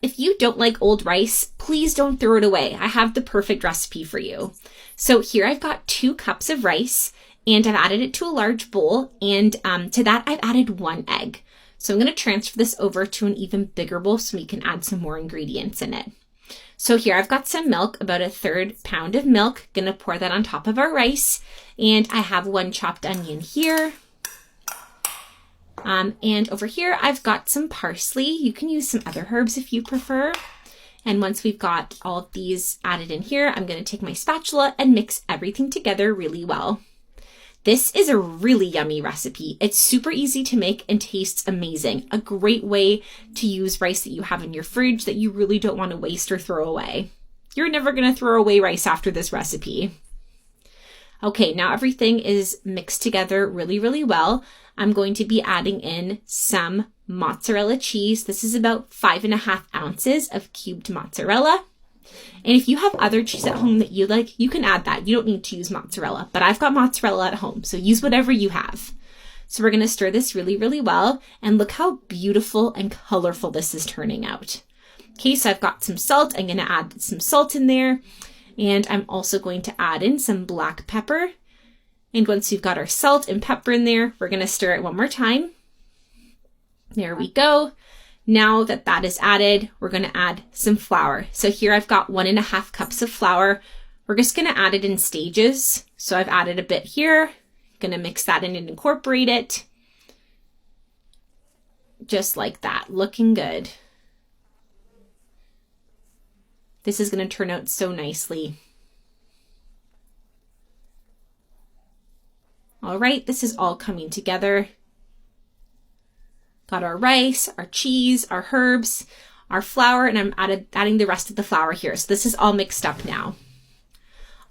if you don't like old rice, please don't throw it away. I have the perfect recipe for you. So here I've got 2 cups of rice, and I've added it to a large bowl, and to that I've added 1 egg. So I'm going to transfer this over to an even bigger bowl so we can add some more ingredients in it. So here I've got some milk, about 1/3 pound of milk. Going to pour that on top of our rice, and I have 1 chopped onion here. And over here I've got some parsley. You can use some other herbs if you prefer. And once we've got all of these added in here, I'm going to take my spatula and mix everything together really well. This is a really yummy recipe. It's super easy to make and tastes amazing. A great way to use rice that you have in your fridge that you really don't want to waste or throw away. You're never going to throw away rice after this recipe. Okay, now everything is mixed together really, really well. I'm going to be adding in some mozzarella cheese. This is about 5.5 ounces of cubed mozzarella. And if you have other cheese at home that you like, you can add that. You don't need to use mozzarella, but I've got mozzarella at home, so use whatever you have. So we're going to stir this really, really well, and look how beautiful and colorful this is turning out. Okay, so I've got some salt. I'm going to add some salt in there, and I'm also going to add in some black pepper. And once we've got our salt and pepper in there, we're going to stir it one more time. There we go. Now that that is added, we're going to add some flour. So here I've got 1.5 cups of flour. We're just going to add it in stages. So I've added a bit here. Going to mix that in and incorporate it. Just like that, looking good. This is going to turn out so nicely. All right, this is all coming together. Got our rice, our cheese, our herbs, our flour, and I'm adding the rest of the flour here. So this is all mixed up now.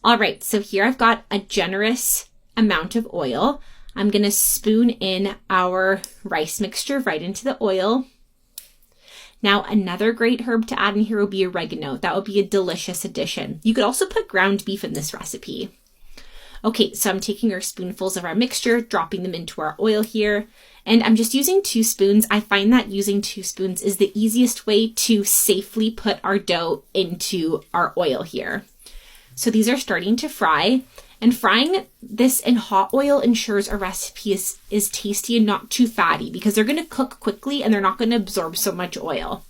All right, so here I've got a generous amount of oil. I'm going to spoon in our rice mixture right into the oil. Now, another great herb to add in here would be oregano. That would be a delicious addition. You could also put ground beef in this recipe. Okay, so I'm taking our spoonfuls of our mixture, dropping them into our oil here, and I'm just using 2 spoons. I find that using 2 spoons is the easiest way to safely put our dough into our oil here. So these are starting to fry, and frying this in hot oil ensures our recipe is tasty and not too fatty, because they're going to cook quickly and they're not going to absorb so much oil.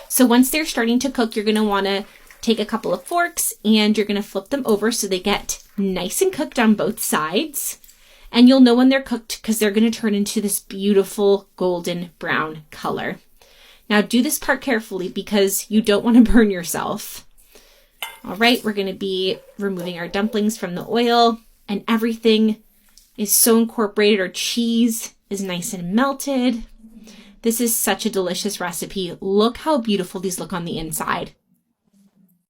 So once they're starting to cook, you're going to want to take a couple of forks and you're going to flip them over so they get nice and cooked on both sides. And you'll know when they're cooked because they're going to turn into this beautiful golden brown color. Now do this part carefully because you don't want to burn yourself. All right, we're going to be removing our dumplings from the oil, and everything is so incorporated. Our cheese is nice and melted. This is such a delicious recipe. Look how beautiful these look on the inside.